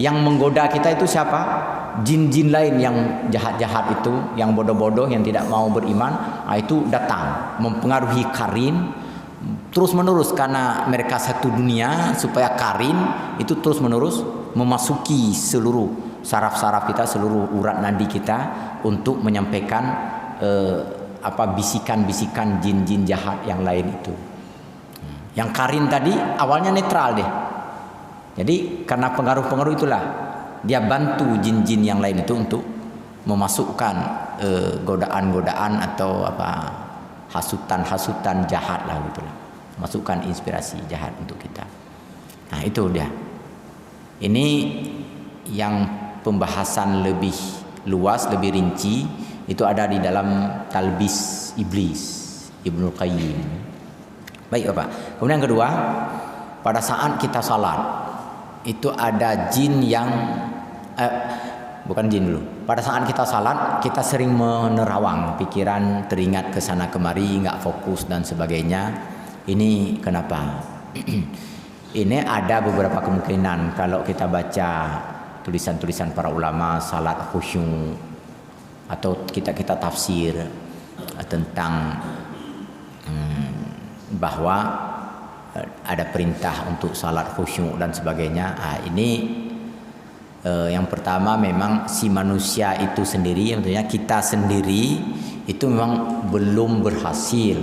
A: yang menggoda kita itu siapa? Jin-jin lain yang jahat-jahat itu, yang bodoh-bodoh, yang tidak mau beriman, itu datang mempengaruhi karin terus-menerus, karena mereka satu dunia, supaya karin itu terus-menerus memasuki seluruh saraf-saraf kita, seluruh urat nadi kita untuk menyampaikan bisikan-bisikan jin-jin jahat yang lain itu. Yang karin tadi awalnya netral deh. Jadi karena pengaruh-pengaruh itulah dia bantu jin-jin yang lain itu untuk memasukkan godaan-godaan atau hasutan-hasutan jahat lah gitulah. Masukkan inspirasi jahat untuk kita. Nah, itu dia. Ini yang pembahasan lebih luas, lebih rinci itu ada di dalam Talbis Iblis Ibnu Qayyim. Baik, Bapak. Kemudian yang kedua, pada saat kita salat itu ada jin yang bukan jin dulu. Pada saat kita salat, kita sering menerawang, pikiran teringat ke sana kemari, nggak fokus dan sebagainya. Ini kenapa? Ini ada beberapa kemungkinan kalau kita baca tulisan-tulisan para ulama salat khusyuk atau kita tafsir tentang bahwa ada perintah untuk salat khusyuk dan sebagainya. Ini yang pertama memang si manusia itu sendiri, maksudnya kita sendiri itu memang belum berhasil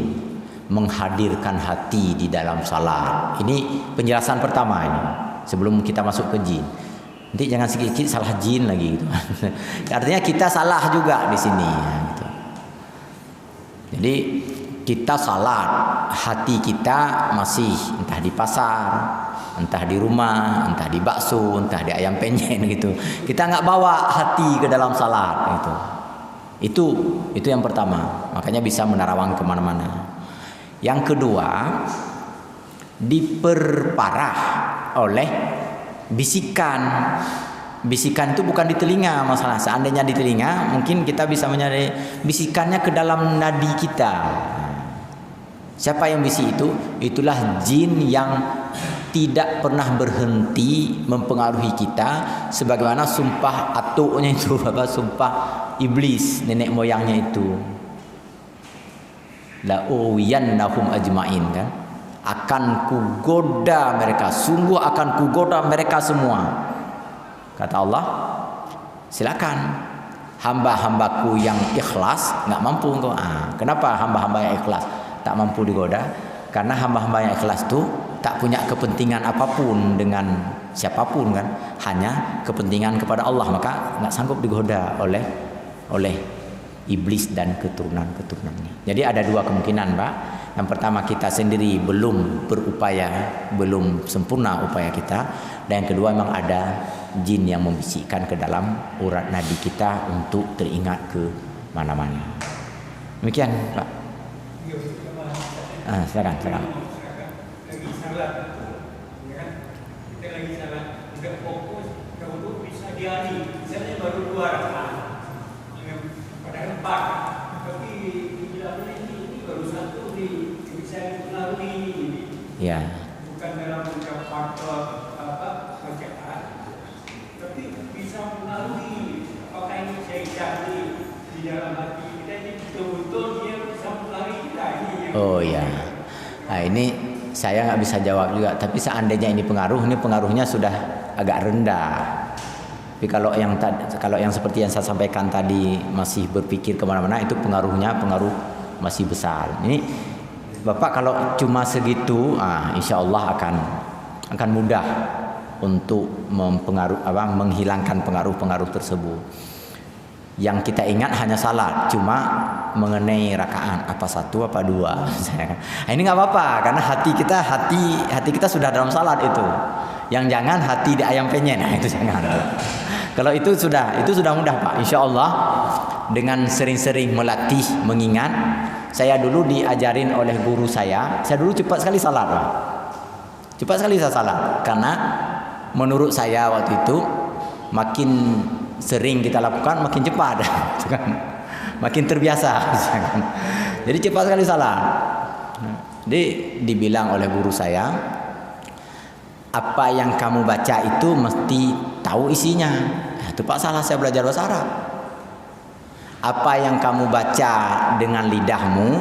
A: menghadirkan hati di dalam salat. Ini penjelasan pertama ini sebelum kita masuk ke jin. Nanti jangan sedikit salah jin lagi gitu. Artinya kita salah juga di sini gitu. Jadi kita salat, hati kita masih entah di pasar, entah di rumah, entah di bakso, entah di ayam penyet gitu. Kita nggak bawa hati ke dalam salat gitu. Itu yang pertama. Makanya bisa menerawang kemana-mana. Yang kedua, diperparah oleh bisikan. Bisikan itu bukan di telinga masalah. Seandainya di telinga, mungkin kita bisa menyadari bisikannya ke dalam nadi kita. Siapa yang bisi itu? Itulah jin yang tidak pernah berhenti mempengaruhi kita, sebagaimana sumpah atuknya itu, apa, sumpah iblis nenek moyangnya itu, la uwiyannahum ajmain, kan, akan kugoda mereka, sungguh akan kugoda mereka semua. Kata Allah, silakan. Hamba-hambaku yang ikhlas nggak mampu engkau. Kenapa hamba-hamba yang ikhlas tak mampu digoda? Karena hamba-hamba yang ikhlas tuh tak punya kepentingan apapun dengan siapapun, kan, hanya kepentingan kepada Allah, maka nggak sanggup digoda oleh iblis dan keturunan-keturunannya. Jadi ada dua kemungkinan, Pak. Yang pertama, kita sendiri belum berupaya, belum sempurna upaya kita, dan yang kedua memang ada jin yang membisikkan ke dalam urat nadi kita untuk teringat ke mana-mana. Demikian, Pak. Silakan.
B: Lagi salat, ya kan? Kita lagi salat, tidak fokus, kalau bisa diari. Misalnya baru 2 rakaat, padahal 4, tapi ini baru 1 bisa dipengaruhi.
A: Ya.
B: Bukan dalam faktor bacaan, tapi bisa mengaruhi. Apakah ini saya cari di dalam hati kita ini betul-betul dia bisa mengaruhi kita ini?
A: Oh ya. Nah, ini saya nggak bisa jawab juga. Tapi seandainya ini pengaruhnya sudah agak rendah. Tapi kalau yang seperti yang saya sampaikan tadi masih berpikir kemana-mana, itu pengaruh masih besar. Ini Bapak kalau cuma segitu, insya Allah akan mudah untuk menghilangkan pengaruh-pengaruh tersebut. Yang kita ingat hanya salat, cuma mengenai rakaat apa 1 apa 2. Nah, ini nggak apa-apa, karena hati kita sudah dalam salat itu. Yang jangan hati di ayam penyet, itu jangan. Kalau itu sudah mudah, Pak. Insya Allah dengan sering-sering melatih mengingat. Saya dulu diajarin oleh guru saya dulu cepat sekali salat, Pak. Cepat sekali saya salat, karena menurut saya waktu itu makin sering kita lakukan makin cepat, makin terbiasa. Jadi cepat sekali salat. Jadi dibilang oleh guru saya, apa yang kamu baca itu mesti tahu isinya. Itu Pak, salah saya belajar bahasa Arab. Apa yang kamu baca dengan lidahmu,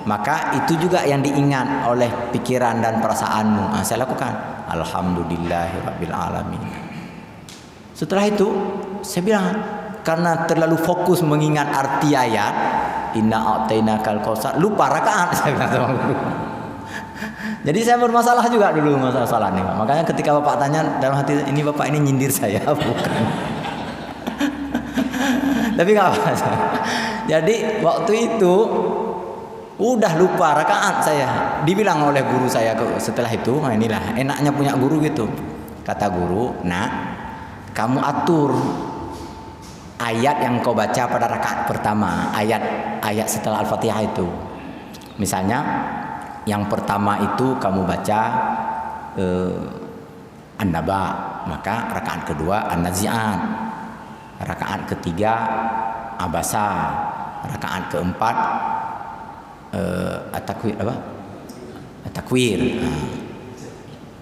A: maka itu juga yang diingat oleh pikiran dan perasaanmu. Saya lakukan. Alhamdulillahirabbil alamin. Setelah itu saya bilang, karena terlalu fokus mengingat arti ayat inna a'tainakal kautsar, lupa rakaat, saya bilang sama guru. Jadi saya bermasalah juga dulu masalah ini. Makanya ketika Bapak tanya dalam hati ini, Bapak ini nyindir saya, bukan. Tapi nggak apa. Jadi waktu itu udah lupa rakaat saya. Dibilang oleh guru saya setelah itu, inilah enaknya punya guru gitu. Kata guru, "Nak, kamu atur ayat yang kau baca pada rakaat pertama, ayat setelah Al-Fatihah itu. Misalnya yang pertama itu kamu baca An-Naba, maka rakaat kedua An-Nazi'at. Rakaat ketiga Abasa, rakaat keempat At-Takwir.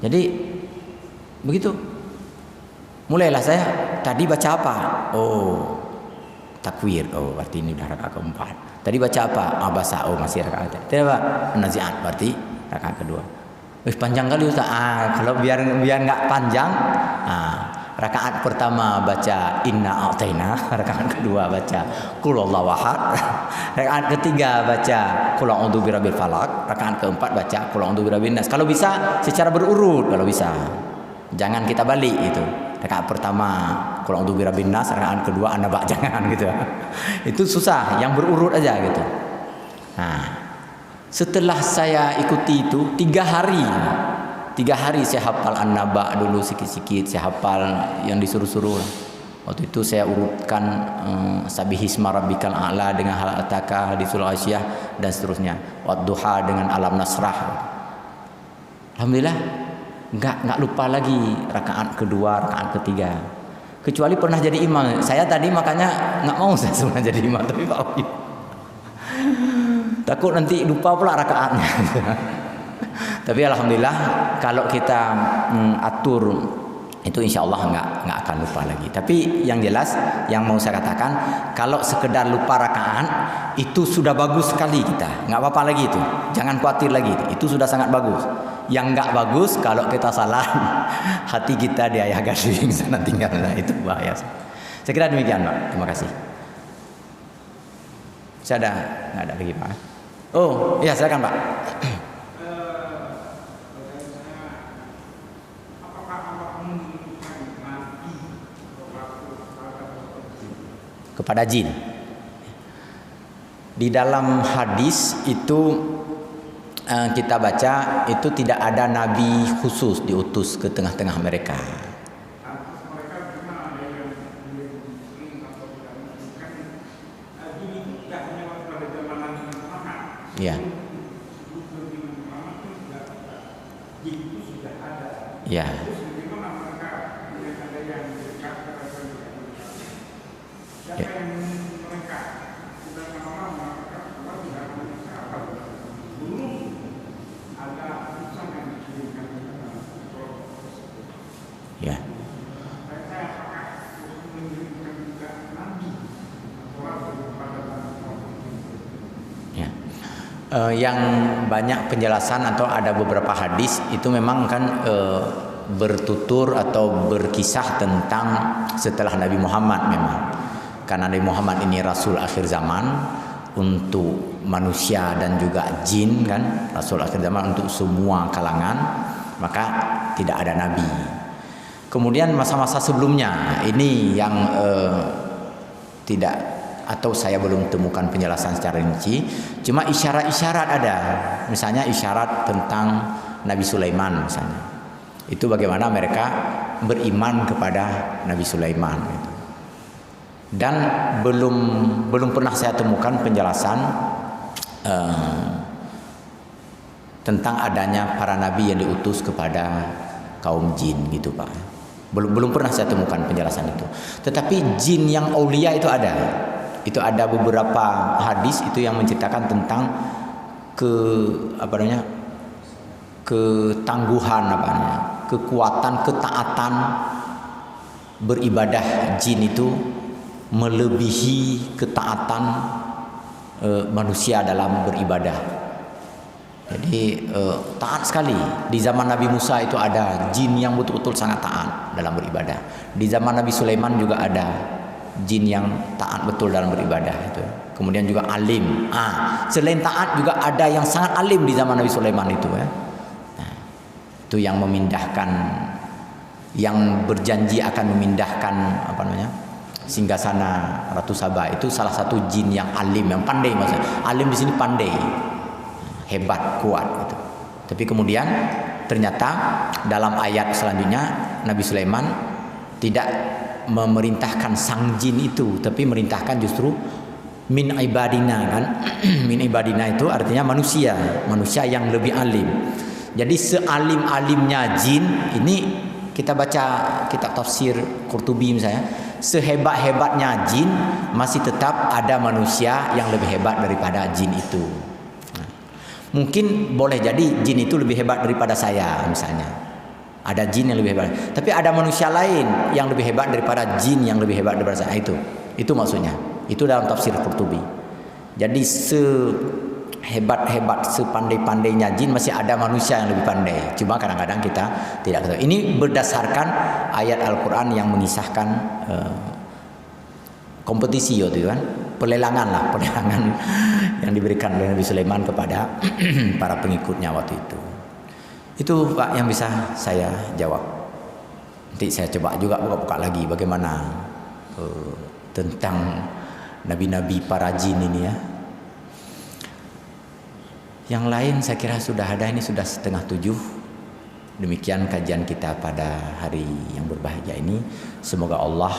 A: Jadi begitu. Mulailah saya tadi baca apa? Oh, takwir. Oh, berarti ini udah rakaat keempat. Tadi baca apa? Abasa. Oh, masih rakaat. Tidak, Pak. Nazi'at berarti rakaat kedua. Panjang kali Ustaz. Kalau biar enggak panjang, rakaat pertama baca inna a'taina, rakaat kedua baca qul huwallahu ahad, rakaat ketiga baca qul a'udzu birabbil falaq, rakaat keempat baca qul a'udzu birabbin nas. Kalau bisa secara berurut, kalau bisa. Jangan kita balik itu. Rakaat pertama qul a'udzu birabbin nas, rakaat kedua An-Naba, jangan gitu. Itu susah, yang berurut aja gitu. Nah, setelah saya ikuti itu 3 hari. 3 hari saya hafal An-Naba dulu sikit-sikit, saya hafal yang disuruh-suruh. Waktu itu saya urutkan Sabihisma rabbikal a'la dengan hal ataka di surah Asyah dan seterusnya. Wadduha dengan alam nasrah. Alhamdulillah enggak lupa lagi rakaat kedua, rakaat ketiga. Kecuali pernah jadi imam. Saya tadi makanya enggak mau saya sebenarnya jadi imam, tapi Pak Oki. Takut nanti lupa pula rakaatnya. Tapi alhamdulillah kalau kita atur itu insya Allah nggak akan lupa lagi. Tapi yang jelas yang mau saya katakan, kalau sekedar lupa rakaat itu sudah bagus sekali kita, nggak apa-apa lagi itu. Jangan khawatir lagi, itu sudah sangat bagus. Yang nggak bagus kalau kita salah, hati kita di ayah gading sana tinggal, nah, itu bahaya. Saya kira demikian Pak. Terima kasih. Saya ada nggak ada lagi Pak? Oh iya silakan Pak. Kepada jin. Di dalam hadis itu kita baca itu tidak ada nabi khusus diutus ke tengah-tengah mereka. Ya. Ya. Ya. Ya. Yang banyak penjelasan atau ada beberapa hadis itu memang kan bertutur atau berkisah tentang setelah Nabi Muhammad memang. Karena Nabi Muhammad ini Rasul akhir zaman untuk manusia dan juga jin kan, Rasul akhir zaman untuk semua kalangan, maka tidak ada nabi. Kemudian masa-masa sebelumnya ini yang tidak atau saya belum temukan penjelasan secara rinci, cuma isyarat-isyarat ada. Misalnya isyarat tentang Nabi Sulaiman misalnya. Itu bagaimana mereka beriman kepada Nabi Sulaiman gitu. Dan belum pernah saya temukan penjelasan tentang adanya para nabi yang diutus kepada kaum jin gitu Pak. Belum pernah saya temukan penjelasan itu. Tetapi jin yang aulia itu ada. Itu ada beberapa hadis itu yang menceritakan tentang ketangguhan kekuatan, ketaatan beribadah jin itu melebihi ketaatan manusia dalam beribadah. Jadi taat sekali. Di zaman Nabi Musa itu ada jin yang betul-betul sangat taat dalam beribadah. Di zaman Nabi Sulaiman juga ada jin yang taat betul dalam beribadah itu. Kemudian juga alim. Selain taat juga ada yang sangat alim di zaman Nabi Sulaiman itu ya. Nah, itu yang memindahkan, yang berjanji akan memindahkan singgasana Ratu Saba, itu salah satu jin yang alim, yang pandai maksudnya. Alim di sini pandai, hebat, kuat gitu. Tapi kemudian ternyata dalam ayat selanjutnya Nabi Sulaiman tidak memerintahkan sang jin itu, tapi merintahkan justru min ibadina kan. Min ibadina itu artinya manusia yang lebih alim. Jadi sealim-alimnya jin ini, kita baca kitab tafsir Qurtubi misalnya, sehebat-hebatnya jin masih tetap ada manusia yang lebih hebat daripada jin itu. Mungkin boleh jadi jin itu lebih hebat daripada saya misalnya. Ada jin yang lebih hebat, tapi ada manusia lain yang lebih hebat daripada jin yang lebih hebat daripada saya. Itu maksudnya. Itu dalam tafsir Qurtubi. Jadi sehebat-hebat, sepandai-pandainya jin masih ada manusia yang lebih pandai. Cuma kadang-kadang kita tidak tahu. Ini berdasarkan ayat Al-Quran yang mengisahkan kompetisi waktu itu kan, pelelangan yang diberikan oleh Nabi Sulaiman kepada para pengikutnya waktu itu. Itu Pak yang bisa saya jawab. Nanti saya coba juga buka-buka lagi bagaimana tentang nabi-nabi para jin ini ya. Yang lain saya kira sudah ada, ini sudah 6:30. Demikian kajian kita pada hari yang berbahagia ini. Semoga Allah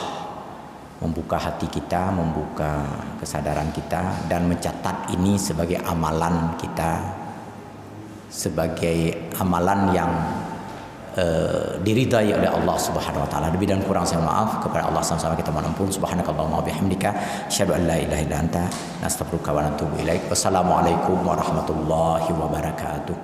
A: membuka hati kita, membuka kesadaran kita, dan mencatat ini sebagai amalan kita, sebagai amalan yang diridai oleh Allah Subhanahu wa taala. Lebih dan kurang saya maaf, kepada Allah sama-sama kita mohon ampun. Subhanakallahumma wa bihamdika asyhadu an la ilaha illa anta nastaghfiruka wa natubu ilaik. Wassalamualaikum warahmatullahi wabarakatuh.